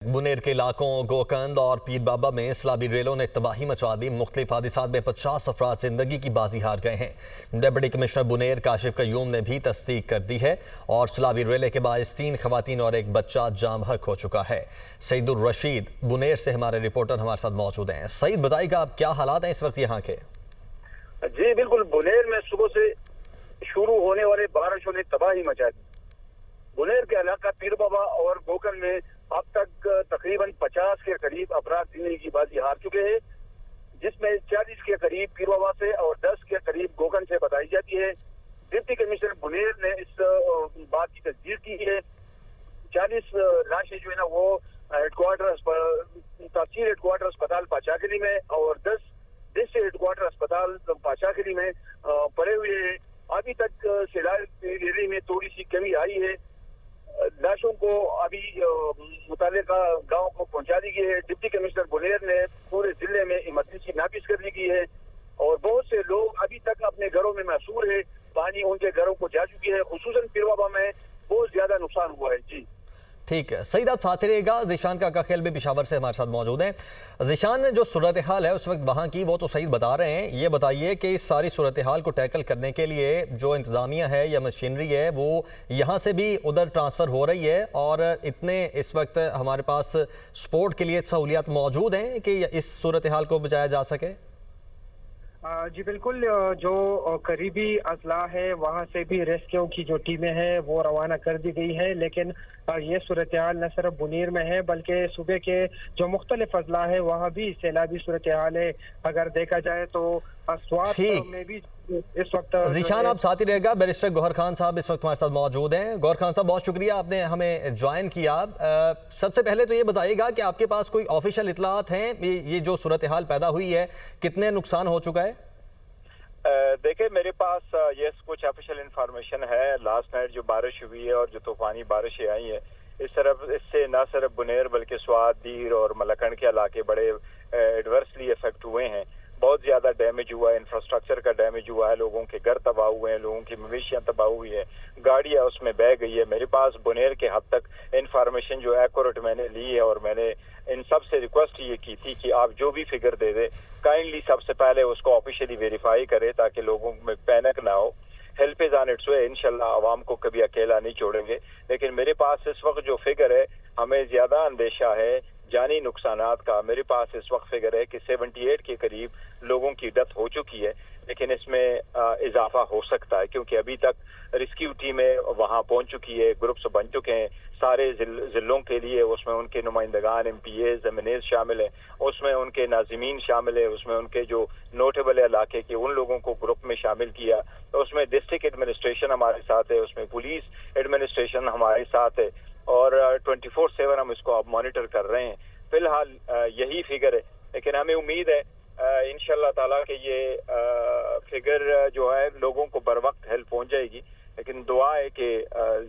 बुनेर के इलाकों गोकंद और पीर बाबा में सैलाबी रेलों ने तबाही मचा दी। मुख्तलिफ हादसात में 50 अफराद जिंदगी की बाजी हार गए हैं। डिप्टी कमिश्नर बुनेर काशिफ कयूम ने भी तस्दीक कर दी है और सैलाबी रेले के बायस 3 खवातीन और एक बच्चा जाम हक हो चुका है। सईदुर रशीद बुनेर से हमारे रिपोर्टर हमारे साथ मौजूद हैं। सईद, बताइएगा आप क्या हालात हैं इस वक्त यहाँ के? जी बिल्कुल, बुनेर में सुबह से शुरू होने वाले बारिशों ने तबाही मचा दी। बुनेर के इलाका पीर बाबा और गोकंद में अब तक तकरीबन 50 के करीब अफराद जिंदगी की बाजी हार चुके हैं, जिसमें 40 के करीब पीर बाबा से और 10 के करीब गोकंद से बताई जाती है। डिप्टी कमिश्नर बुनेर ने इस बात की तस्दीक की है। 40 लाशें जो है ना वो तहसील हेडक्वार्टर अस्पताल पाचागली में और 10 डिस्ट्रिक्ट हेडक्वार्टर अस्पताल पाचागली में पड़े हुए हैं। अभी तक सैलाबी में थोड़ी सी कमी आई है। लाशों को अभी मुतालिका गांव को पहुंचा दी गई है। डिप्टी कमिश्नर बुनेर ने पूरे जिले में इमरजेंसी नाफिज कर दी गई है और बहुत से लोग अभी तक अपने घरों में महसूर है। पानी उनके घरों को जा चुकी है। खुसूसन पीर बाबा में बहुत ज्यादा नुकसान हुआ है। जी ठीक है सईद, आप साथ रहेगा। ज़ीशान काका खेल भी पेशावर से हमारे साथ मौजूद हैं। ज़ीशान, जो सूरत हाल है उस वक्त वहाँ की वो तो सईद बता रहे हैं, ये बताइए कि इस सारी सूरत हाल को टैकल करने के लिए जो इंतज़ामिया है या मशीनरी है वो यहाँ से भी उधर ट्रांसफ़र हो रही है और इतने इस वक्त हमारे पास स्पोर्ट के लिए सहूलियात मौजूद हैं कि इस सूरत हाल को बचाया जा सके? जी बिल्कुल, जो करीबी अजला है वहाँ से भी रेस्क्यू की जो टीमें हैं वो रवाना कर दी गई है। लेकिन ये सूरत हाल न सिर्फ बुनीर में है बल्कि सूबे के जो मुख्तलिफ अजला है वहाँ भी सैलाबी सूरत हाल है। अगर देखा जाए तो स्वास्थ्य में भी इस वक्त। ज़ीशान, आप साथ ही रहेगा। बैरिस्टर गौहर खान साहब इस वक्त हमारे साथ मौजूद हैं। गौहर खान साहब, बहुत शुक्रिया आपने हमें ज्वाइन किया। सबसे पहले तो ये बताइएगा कि आपके पास कोई ऑफिशियल इतलात हैं, ये जो सूरत हाल पैदा हुई है कितने नुकसान हो चुका है? देखिए, मेरे पास ये कुछ ऑफिशियल इंफॉर्मेशन है। लास्ट नाइट जो बारिश हुई है और जो तूफानी बारिशें आई है इससे न सिर्फ बुनेर बल्कि स्वात, दीर और मलकंड के इलाके बड़े एडवर्सली इफेक्ट हुए हैं। बहुत ज्यादा डैमेज हुआ है, इंफ्रास्ट्रक्चर का डैमेज हुआ है, लोगों के घर तबाह हुए हैं, लोगों की मवेशियां तबाह हुई है, गाड़ियां उसमें बह गई है। मेरे पास बुनेर के हद तक इंफॉर्मेशन जो एक्यूरेट मैंने ली है और मैंने इन सब से रिक्वेस्ट ये की थी कि आप जो भी फिगर दे दे काइंडली सबसे पहले उसको ऑफिशियली वेरीफाई करें ताकि लोगों में पैनिक ना हो। हेल्प इज ऑन इट्स वे, इंशाल्लाह आवाम को कभी अकेला नहीं छोड़ेंगे। लेकिन मेरे पास इस वक्त जो फिगर है, हमें ज्यादा अंदेशा है जानी नुकसानात का। मेरे पास इस वक्त फिगर है कि 78 के करीब लोगों की डेथ हो चुकी है, लेकिन इसमें इजाफा हो सकता है क्योंकि अभी तक रेस्क्यू टीमें वहां पहुंच चुकी है, ग्रुप्स बन चुके हैं सारे जिलों के लिए। उसमें उनके नुमाइंदगान MPAs MNAs शामिल हैं, उसमें उनके नाजिमीन शामिल है, उसमें उनके जो नोटेबल इलाके के उन लोगों को ग्रुप में शामिल किया। उसमें डिस्ट्रिक्ट एडमिनिस्ट्रेशन हमारे साथ है, उसमें पुलिस एडमिनिस्ट्रेशन हमारे साथ है और 24/7 हम इसको अब मॉनिटर कर रहे हैं। फिलहाल यही फिगर है, लेकिन हमें उम्मीद है इंशाल्लाह ताला कि ये फिगर जो है लोगों को बर वक्त हेल्प पहुंच जाएगी। लेकिन दुआ है कि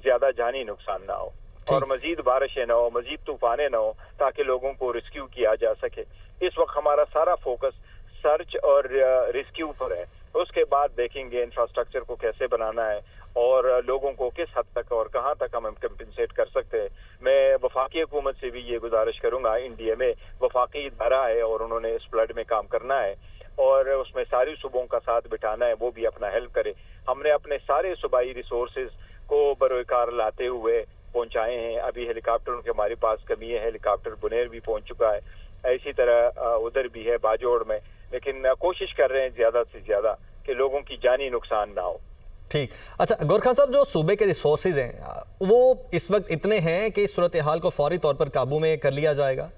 ज्यादा जानी नुकसान ना हो और मजीद बारिशें ना हो, मजीद तूफाने ना हो ताकि लोगों को रेस्क्यू किया जा सके। इस वक्त हमारा सारा फोकस सर्च और रेस्क्यू पर है। उसके बाद देखेंगे इंफ्रास्ट्रक्चर को कैसे बनाना है और लोगों को किस हद तक और कहां तक हम कंपनसेट कर सकते हैं। मैं वफाकी हुकूमत से भी ये गुजारिश करूंगा, इंडिया में वफाकी इदारा है और उन्होंने इस फ्लड में काम करना है और उसमें सारी सूबों का साथ बिठाना है, वो भी अपना हेल्प करे। हमने अपने सारे सूबाई रिसोर्सेज को बरोकार लाते हुए पहुंचाए हैं। अभी हेलीकॉप्टरों की हमारे पास कमी है, हेलीकॉप्टर बुनेर भी पहुंच चुका है, इसी तरह उधर भी है बाजोड़ में। लेकिन कोशिश कर रहे हैं ज्यादा से ज्यादा कि लोगों की जानी नुकसान ना हो। ठीक। अच्छा गौहर खान साहब, जो सूबे के रिसोर्सेज हैं वो इस वक्त इतने हैं कि इस सूरत हाल को फौरी तौर पर काबू में कर लिया जाएगा?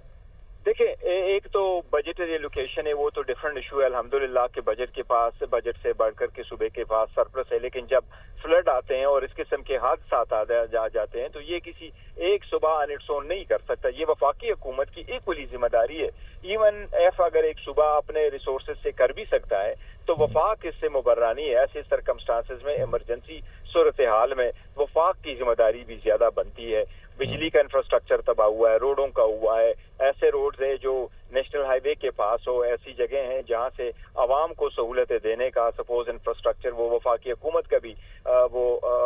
देखिए, एक तो बजटरी एलोकेशन है, वो तो डिफरेंट इशू है। अल्हम्दुलिल्लाह के बजट से बढ़कर के सूबे के पास सरप्लस है। लेकिन जब फ्लड आते हैं और इस किस्म के हादसात आ जाते हैं तो ये किसी एक सूबा ऑन इट्स ओन नहीं कर सकता। ये वफाकी हुकूमत की इक्वली जिम्मेदारी है। इवन अगर एक सूबा अपने रिसोर्सेज से कर भी सकता है तो वफाक इससे मुबर्रा नहीं है। ऐसे सर्कमस्टांसेस में, इमरजेंसी सूरत हाल में वफाक की जिम्मेदारी भी ज्यादा बनती है। बिजली का इंफ्रास्ट्रक्चर तबाह हुआ है, रोडों का हुआ है, ऐसे रोड्स है जो नेशनल हाईवे के पास हो, ऐसी जगह हैं जहां से आवाम को सहूलतें देने का सपोज इंफ्रास्ट्रक्चर वो वफाकी हुकूमत का भी वो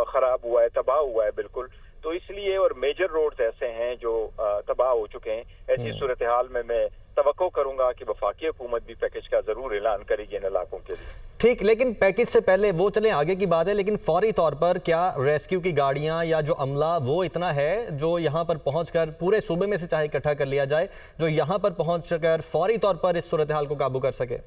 खराब हुआ है, तबाह हुआ है बिल्कुल। تو اس لیے اور میجر روڈز ایسے ہیں جو تباہ ہو چکے ہیں. ایسی صورتحال میں توقع کروں گا کہ وفاقی حکومت بھی پیکج کا ضرور اعلان کرے گی ان علاقوں کے لیے. ٹھیک، لیکن پیکج سے پہلے وہ چلیں آگے کی بات ہے، لیکن فوری طور پر کیا ریسکیو کی گاڑیاں یا جو عملہ وہ اتنا ہے جو یہاں پر پہنچ کر پورے صوبے میں سے چاہے اکٹھا کر لیا جائے جو یہاں پر پہنچ کر فوری طور پر اس صورتحال کو قابو کر سکے؟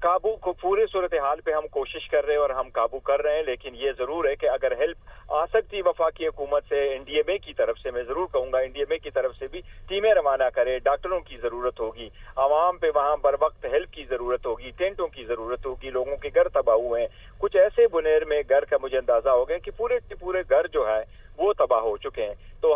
قابو کو پورے صورتحال پہ ہم کوشش کر رہے ہیں اور ہم قابو کر رہے ہیں، لیکن یہ ضرور ہے کہ اگر ہیلپ آ سکتی وفاقی حکومت سے، این ڈی ایم اے کی طرف سے، میں ضرور کہوں گا این ڈی ایم اے کی طرف سے بھی ٹیمیں روانہ کرے. ڈاکٹروں کی ضرورت ہوگی، عوام پہ وہاں بر وقت ہیلپ کی ضرورت ہوگی، ٹینٹوں کی ضرورت ہوگی. لوگوں کے گھر تباہ ہوئے ہیں، کچھ ایسے بنیر میں گھر کا مجھے اندازہ ہو گیا کہ پورے کے پورے گھر جو ہے وہ تباہ ہو چکے ہیں. تو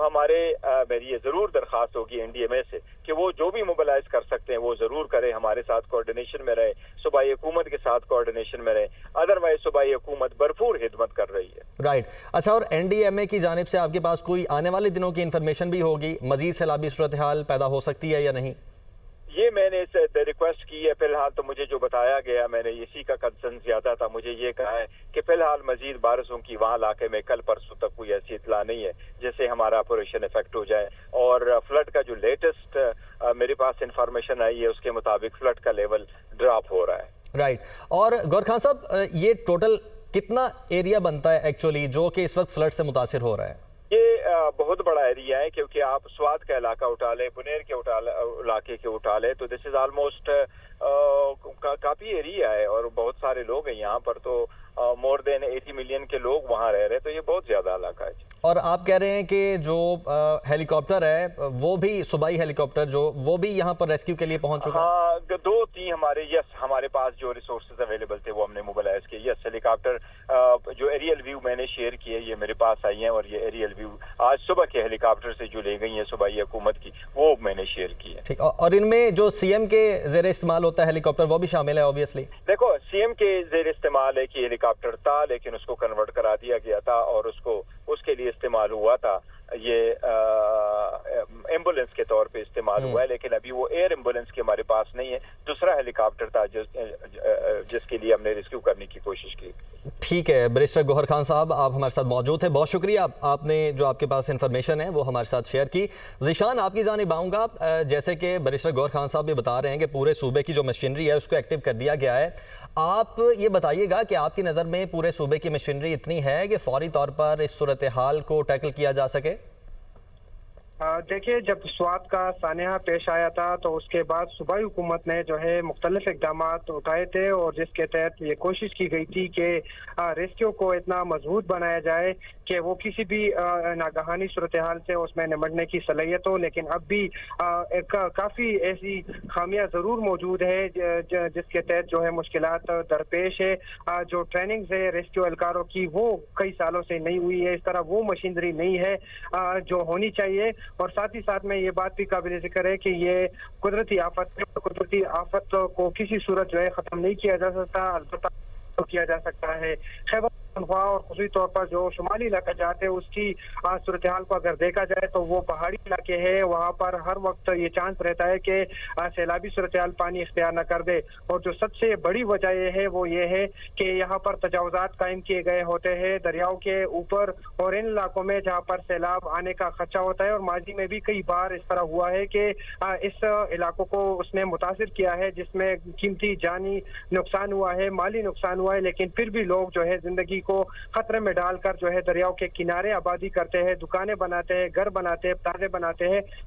میری یہ ضرور درخواست ہوگی این ڈی ایم اے سے کہ وہ جو بھی موبلائز کر سکتے ہیں وہ ضرور کرے، ہمارے ساتھ کوارڈینیشن میں رہے، صوبائی حکومت کے ساتھ کوارڈینیشن میں رہے. ادروائز صوبائی حکومت بھرپور خدمت کر رہی ہے. رائٹ. اچھا، اور این ڈی ایم اے کی جانب سے آپ کے پاس کوئی آنے والے دنوں کی انفارمیشن بھی ہوگی، مزید سیلابی صورتحال پیدا ہو سکتی ہے یا نہیں؟ یہ میں نے ریکویسٹ کی ہے. فی الحال تو مجھے جو بتایا گیا، میں نے اسی کا کنسرن زیادہ تھا، مجھے یہ کہا ہے کہ فی الحال مزید بارشوں کی وہاں علاقے میں کل پرسوں تک کوئی ایسی اطلاع نہیں ہے جس سے ہمارا آپریشن افیکٹ ہو جائے. اور فلڈ کا جو لیٹسٹ میرے پاس انفارمیشن آئی ہے اس کے مطابق فلڈ کا لیول ڈراپ ہو رہا ہے. رائٹ. اور گور خان صاحب، یہ ٹوٹل کتنا ایریا بنتا ہے ایکچولی جو کہ اس وقت فلڈ سے متاثر ہو رہا ہے؟ یہ بہت بڑا ایریا ہے، کیونکہ آپ سوات کا علاقہ اٹھا لیں، بنیر کے علاقے کے اٹھا لیں، تو دس از آلموسٹ کافی ایریا ہے اور بہت سارے لوگ ہیں یہاں پر. تو مور دین 80 ملین کے لوگ وہاں رہ رہے ہیں، تو یہ بہت زیادہ علاقہ ہے. اور آپ کہہ رہے ہیں کہ جو ہیلی کاپٹر ہے وہ بھی صوبائی ہیلی کاپٹر جو وہ بھی یہاں پر ریسکیو کے لیے پہنچ چکا ہے؟ ہاں، 2-3 ہمارے پاس جو ریسورسز اویلیبل تھے وہ ہم نے موبلائز کیے. یس، ہیلی کاپٹر جو ایریل ویو میں نے شیئر کیے یہ میرے پاس آئی ہیں، اور یہ ایریل ویو آج صبح کے ہیلی کاپٹر سے جو لے گئی ہیں صوبائی حکومت کی وہ میں نے شیئر کی ہے. ٹھیک. اور ان میں جو سی ایم کے زیر استعمال ہوتا ہے ہیلی کاپٹر وہ بھی شامل ہے اوبیسلی؟ دیکھو، سی ایم کے زیر استعمال ہے کہ ہیلی کاپٹر تھا لیکن اس کو کنورٹ کرا دیا گیا تھا اور اس کے لیے استعمال ہوا تھا. یہ ایمبولینس کے طور پہ استعمال ہوا ہے، لیکن ابھی وہ ایئر ایمبولینس کے ہمارے پاس نہیں ہے. دوسرا ہیلی کاپٹر تھا جس کے لیے ہم نے ریسکیو کرنے کی کوشش کی. ٹھیک ہے. بیرسٹر گوہر خان صاحب، آپ ہمارے ساتھ موجود تھے، بہت شکریہ. آپ نے جو آپ کے پاس انفارمیشن ہے وہ ہمارے ساتھ شیئر کی. ذیشان، آپ کی جانب آؤں گا. جیسے کہ بیرسٹر گوہر خان صاحب بھی بتا رہے ہیں کہ پورے صوبے کی جو مشینری ہے اس کو ایکٹیو کر دیا گیا ہے. آپ یہ بتائیے گا کہ آپ کی نظر میں پورے صوبے کی مشینری اتنی ہے کہ فوری طور پر اس صورتحال کو ٹیکل کیا جا سکے؟ دیکھیے، جب سوات کا سانحہ پیش آیا تھا تو اس کے بعد صوبائی حکومت نے جو ہے مختلف اقدامات اٹھائے تھے اور جس کے تحت یہ کوشش کی گئی تھی کہ ریسکیو کو اتنا مضبوط بنایا جائے کہ وہ کسی بھی ناگہانی صورتحال سے اس میں نمٹنے کی صلاحیت ہو. لیکن اب بھی کافی ایسی خامیاں ضرور موجود ہے جس کے تحت جو ہے مشکلات درپیش ہے. جو ٹریننگ ہے ریسکیو اہلکاروں کی وہ کئی سالوں سے نہیں ہوئی ہے، اس طرح وہ مشینری نہیں ہے جو ہونی چاہیے. اور ساتھ ہی ساتھ میں یہ بات بھی قابل ذکر ہے کہ یہ قدرتی آفت کو کسی صورت جو ہے ختم نہیں کیا جا سکتا، البتہ کیا جا سکتا ہے. خیبر پختونخوا اور خصوصی طور پر جو شمالی علاقہ جات ہے اس کی صورتحال کو اگر دیکھا جائے تو وہ پہاڑی علاقے ہیں، وہاں پر ہر وقت یہ چانس رہتا ہے کہ سیلابی صورتحال پانی اختیار نہ کر دے. اور جو سب سے بڑی وجہ یہ ہے کہ یہاں پر تجاوزات قائم کیے گئے ہوتے ہیں دریاؤں کے اوپر اور ان علاقوں میں جہاں پر سیلاب آنے کا خدشہ ہوتا ہے. اور ماضی میں بھی کئی بار اس طرح ہوا ہے کہ اس علاقوں کو اس نے متاثر کیا ہے جس میں قیمتی جانی نقصان ہوا ہے، مالی نقصان ہوا ہے، لیکن پھر بھی لوگ جو ہے زندگی کو خطرے میں ڈال کر جو ہے دریاؤں کے کنارے آبادی کرتے ہیں، دکانیں بناتے ہیں، گھر بناتے ہیں، پلازے بناتے ہیں.